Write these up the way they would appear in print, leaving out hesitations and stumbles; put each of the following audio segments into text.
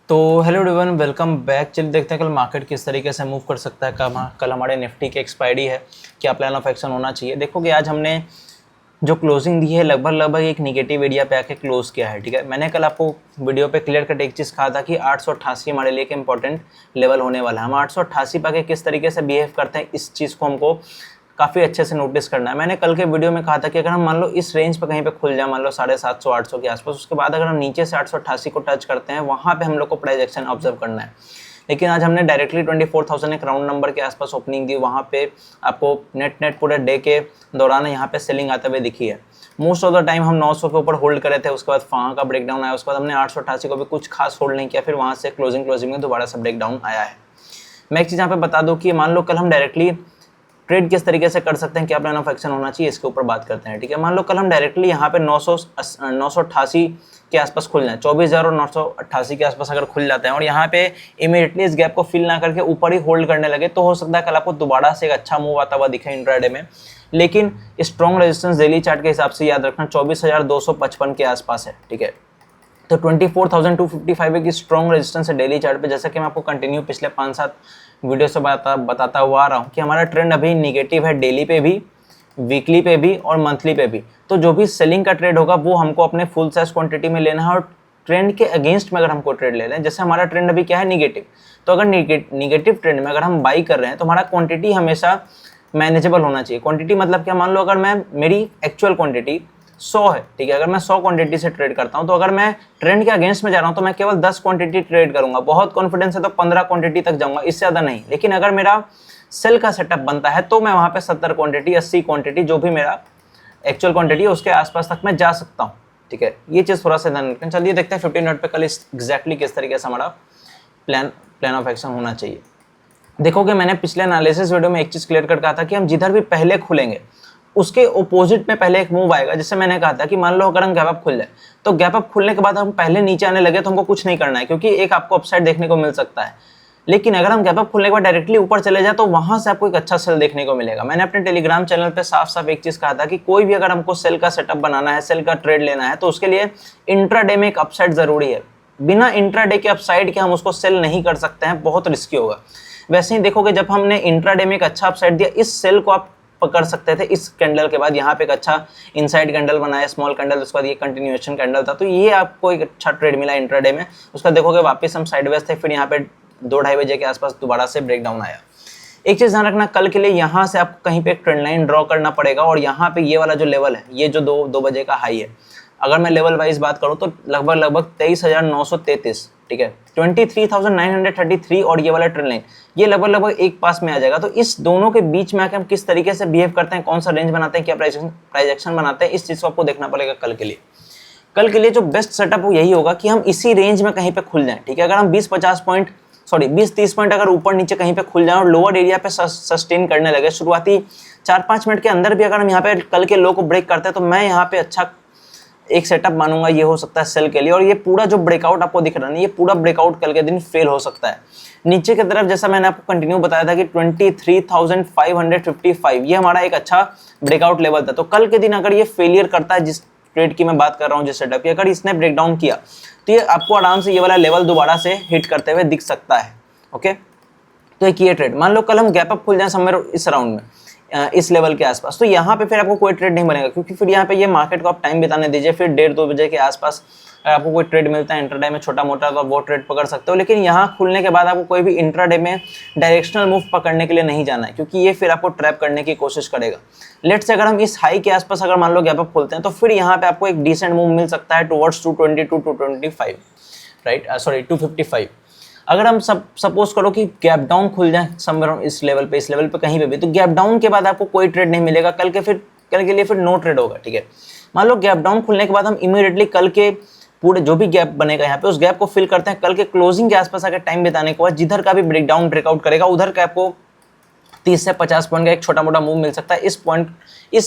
तो hello everyone, welcome back. चलिए देखते हैं कल मार्केट किस तरीके से मूव कर सकता है। कल हमारे निफ्टी की एक्सपायरी है, क्या प्लान ऑफ एक्शन होना चाहिए। देखो कि आज हमने जो क्लोजिंग दी है लगभग एक निगेटिव एरिया पे आके क्लोज किया है। ठीक है, मैंने कल आपको वीडियो पे क्लियर कट एक चीज़ कहा था कि 888 हमारे लिए एक इंपॉर्टेंट लेवल होने वाला है। हम 888 पे आके किस तरीके से बिहेव करते हैं, इस चीज़ को हमको काफ़ी अच्छे से नोटिस करना है। मैंने कल के वीडियो में कहा था कि अगर हम मान लो इस रेंज पे कहीं पे खुल जाए, मान लो 750 800 के आसपास, उसके बाद अगर हम नीचे से 888 को टच करते हैं, वहाँ पे हम लोग को प्राइस एक्शन ऑब्जर्व करना है। लेकिन आज हमने डायरेक्टली 24,000 एक राउंड नंबर के आसपास ओपनिंग दी। वहाँ पे आपको नेट पूरे डे के दौरान यहाँ पे सेलिंग आते हुए दिखी है। मोस्ट ऑफ द टाइम हम 900 के ऊपर होल्ड करे थे, उसके बाद वहाँ का ब्रेकडाउन आया, उसके बाद हमने 888 को भी कुछ खास होल्ड नहीं किया, फिर वहाँ से क्लोजिंग में दोबारा से ब्रेकडाउन आया है। मैं एक चीज़ यहाँ पे बता दूँ कि मान लो कल हम डायरेक्टली ट्रेड किस तरीके से कर सकते हैं, क्या प्लान ऑफ एक्शन होना चाहिए, इसके ऊपर बात करते हैं। ठीक है, मान लो कल हम डायरेक्टली यहाँ पे 988 के आसपास खुल जाए, 24,000 और 988 के आसपास अगर खुल जाते हैं और यहाँ पे इमीडिएटली इस गैप को फिल ना करके ऊपर ही होल्ड करने लगे, तो हो सकता है कल आपको दोबारा से एक अच्छा मूव आता हुआ दिखे इंट्राडे में। लेकिन स्ट्रॉन्ग रेजिस्टेंस डेली चार्ट के हिसाब से याद रखना 24,255 के आसपास है। ठीक है, तो 24,255 एक स्ट्रॉन्ग रेजिस्टेंस है डेली चार्ट पे। जैसा कि मैं आपको कंटिन्यू पिछले 5-7 वीडियो से बताता हुआ आ रहा हूँ कि हमारा ट्रेंड अभी निगेटिव है, डेली पे भी, वीकली पे भी और मंथली पे भी। तो जो भी सेलिंग का ट्रेड होगा वो हमको अपने फुल साइज क्वांटिटी में लेना है और ट्रेंड के अगेंस्ट में अगर हमको ट्रेड ले लें, जैसे हमारा ट्रेंड अभी क्या है निगेटिव, तो अगर निगेटिव ट्रेंड में अगर हम बाई कर रहे हैं तो हमारा क्वांटिटी हमेशा मैनेजेबल होना चाहिए। क्वांटिटी मतलब क्या, मान लो अगर मेरी एक्चुअल क्वांटिटी 100 है, ठीक है, अगर मैं 100 क्वांटिटी से ट्रेड करता हूं, तो अगर मैं ट्रेंड के अगेंस्ट में जा रहा हूं तो मैं केवल 10 क्वांटिटी ट्रेड करूंगा। बहुत कॉन्फिडेंस है तो 15 क्वांटिटी तक जाऊंगा, इससे ज़्यादा नहीं। लेकिन अगर मेरा सेल का सेटअप बनता है तो मैं वहां पे 70 क्वांटिटी, 80 क्वांटिटी, जो भी मेरा एक्चुअल क्वांटिटी है उसके आसपास तक मैं जा सकता हूँ। ठीक है, ये चीज़ थोड़ा सा ध्यान रखें। चलिए देखते हैं 15 मिनट पे कल एग्जैक्टली किस तरीके से हमारा प्लान ऑफ एक्शन होना चाहिए। देखोगे मैंने पिछले एनालिसिस वीडियो में एक चीज़ क्लियर कर कहा था कि हम जिधर भी पहले खुलेंगे उसके ओपोजिट में पहले एक मूव आएगा। जैसे मैंने कहा था कि मान लो अगर हम गैप अप खुल जाए, तो गैप अप खुलने के बाद हम पहले नीचे आने लगे तो हमको कुछ नहीं करना है, क्योंकि एक आपको अपसाइड देखने को मिल सकता है। लेकिन अगर हम गैप अप खुलने के बाद डायरेक्टली ऊपर चले जाए तो वहां से आपको एक अच्छा सेल देखने को मिलेगा। मैंने अपने टेलीग्राम चैनल पे साफ साफ एक चीज कहा था कि कोई भी अगर हमको सेल का सेटअप बनाना है, सेल का ट्रेड लेना है, तो उसके लिए इंट्राडे में एक अपसाइड जरूरी है। बिना इंट्राडे के अपसाइड के हम उसको सेल नहीं कर सकते हैं, बहुत रिस्की होगा। वैसे ही देखोगे जब हमने इंट्राडे में एक अच्छा अपसाइड दिया, इस सेल को आप पकड़ सकते थे इस कैंडल के बाद। यहाँ पे एक अच्छा इनसाइड कैंडल बनाया, स्मॉल कैंडल, उसके बाद ये कंटिन्यूएशन कैंडल था, तो ये आपको एक अच्छा ट्रेड मिला इंट्राडे में। उसका देखोगे वापस हम साइडवेज थे, फिर यहाँ पे 2-2:30 बजे के आसपास दोबारा से ब्रेकडाउन आया। एक चीज ध्यान रखना, कल के लिए यहाँ से आपको कहीं पे एक ट्रेंड लाइन ड्रॉ करना पड़ेगा और यहाँ पे ये वाला जो लेवल है, ये जो 2 बजे का हाई है, अगर मैं लेवल वाइज बात करूँ तो लगभग 23,933, ठीक है, 23,933 और ये वाला ट्रेंड लाइन, ये लगभग एक पास में आ जाएगा। तो इस दोनों के बीच में आके हम किस तरीके से बिहेव करते हैं, कौन सा रेंज बनाते हैं, क्या प्राइस एक्शन बनाते हैं, इस चीज को आपको देखना पड़ेगा कल के लिए। कल के लिए जो बेस्ट सेटअप हो यही होगा कि हम इसी रेंज में कहीं पे खुल जाएं। ठीक है, अगर हम 20-30 पॉइंट अगर ऊपर नीचे कहीं पे खुल जाए और लोअर एरिया पे सस्टेन करने लगे, शुरुआती 4-5 मिनट के अंदर भी अगर हम यहाँ पे कल के लो को ब्रेक करते हैं, तो मैं यहाँ पे अच्छा एक सेटअप मानूंगा ये हो सकता है सेल के लिए। और ये पूरा जो ब्रेकआउट आपको दिख रहा है, ये पूरा ब्रेकआउट कल के दिन फेल हो सकता है। नीचे की तरफ जैसा मैंने आपको कंटिन्यू बताया था कि 23,555 ये हमारा एक अच्छा ब्रेकआउट लेवल था। तो कल के दिन अगर ये फेलियर करता है, जिस ट्रेड की मैं बात कर रहा हूँ, जिस सेटअप की, अगर इसने ब्रेकडाउन किया तो ये आपको आराम से ये वाला लेवल दोबारा से हिट करते हुए दिख सकता है। ओके, तो एक ये ट्रेड, मान लो कल हम गैप अप खुल जाए समवेयर इस राउंड में, इस लेवल के आसपास, तो यहाँ पे फिर आपको कोई ट्रेड नहीं बनेगा, क्योंकि फिर यहाँ पे ये मार्केट को आप टाइम बिताने दीजिए। फिर 1:30-2 बजे के आसपास अगर आपको कोई ट्रेड मिलता है इंट्राडे में छोटा मोटा, तो आप वो ट्रेड पकड़ सकते हो। लेकिन यहाँ खुलने के बाद आपको कोई भी इंट्राडे में डायरेक्शनल मूव पकड़ने के लिए नहीं जाना है, क्योंकि ये फिर आपको ट्रैप करने की कोशिश करेगा। लेट से अगर हम इस हाई के आसपास अगर मान लो गैप अप खोलते हैं, तो फिर यहाँ पे आपको एक डिसेंट मूव मिल सकता है टुवर्ड्स 222-225, राइट, सॉरी 255। अगर हम सपोज करो कि गैप डाउन खुल जाए समवेयर इस लेवल पे कहीं पे भी, तो गैप डाउन के बाद आपको कोई ट्रेड नहीं मिलेगा कल के लिए फिर नो ट्रेड होगा। ठीक है, मान लो गैप डाउन खुलने के बाद हम इमीडिएटली कल के पूरे जो भी गैप बनेगा यहाँ पे, उस गैप को फिल करते हैं। कल के क्लोजिंग के आसपास अगर टाइम बिताने के बाद जिधर का भी ब्रेकआउट करेगा, उधर का आपको 30 से 50 पॉइंट का एक छोटा मोटा मूव मिल सकता है। इस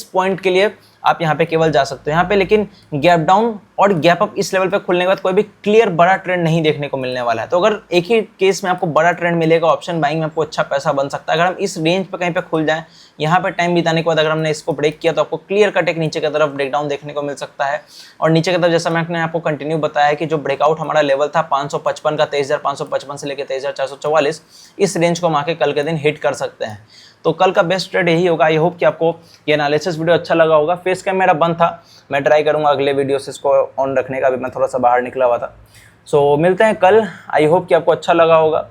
पॉइंट के लिए आप यहाँ पे केवल जा सकते हो यहाँ पे। लेकिन गैप डाउन और गैप अप इस लेवल पे खुलने के बाद कोई भी क्लियर बड़ा ट्रेंड नहीं देखने को मिलने वाला है। तो अगर एक ही केस में आपको बड़ा ट्रेंड मिलेगा, ऑप्शन बाइंग में आपको अच्छा पैसा बन सकता है। अगर हम इस रेंज पे कहीं पे खुल जाएं यहाँ पे टाइम बिताने के बाद अगर हमने इसको ब्रेक किया तो आपको क्लियर कट एक नीचे की तरफ ब्रेकडाउन देखने को मिल सकता है। और नीचे की तरफ जैसा मैंने आपको कंटिन्यू बताया कि जो ब्रेकआउट हमारा लेवल था 555 का 23,555 से लेकर 23,444, इस रेंज को हम आके कल के दिन हिट कर सकते हैं। तो कल का बेस्ट ट्रेड यही होगा। आई होप कि आपको ये एनालिसिस वीडियो अच्छा लगा होगा। फेस कैम मेरा बंद था, मैं ट्राई करूंगा अगले वीडियो से इसको ऑन रखने का। अभी मैं थोड़ा सा बाहर निकला हुआ था। सो मिलते हैं कल। आई होप कि आपको अच्छा लगा होगा।